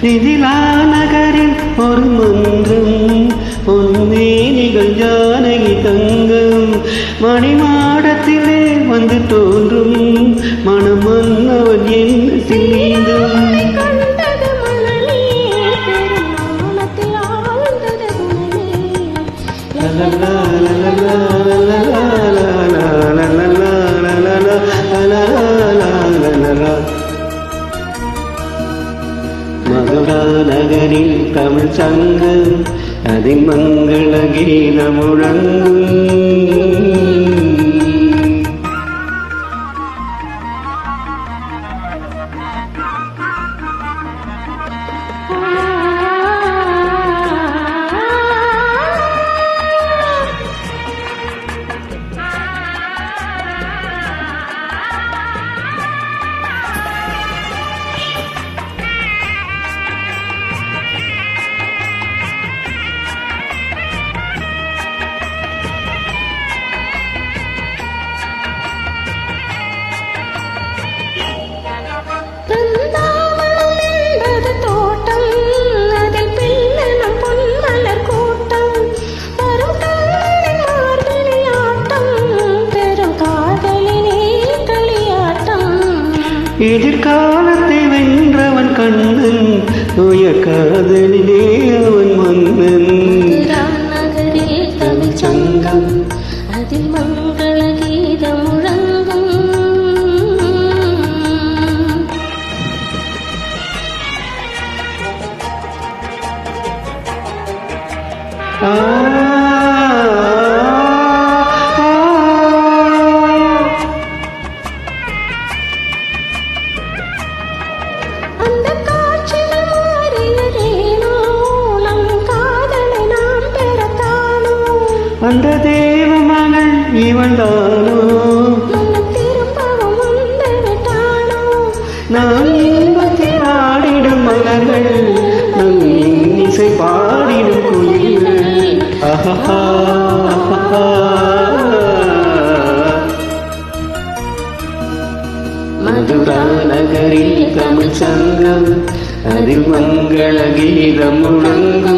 மிதிலா நகரில் ஒரு மன்றம் பொன்மேனிகள் ஜானகி தங்கம் மணிமாடத்திலே வந்து தோன்றும் மனம் மன்னவன் என்ன சிந்தம் மதுரா நகரில் தமிழ் சங்கம் அதில் மங்கள கீதம் முழங்கும். எதிர்காலத்தை வென்றவன் கண்ணன் தூய காதலிலே அவன் மன்னன். நகரில் தமிழ் சங்கம் அதில் மங்கள கீதம் முழங்கும். அந்த தேவ மகள் இவள் தானோ நான் இன்பத்தில் ஆடிடும் மலர்கள் நம் இசை பாடிடும் குயில்கள். மதுரா நகரில் தமிழ் சங்கம் அதில் மங்கள கீதம் முழங்கும்.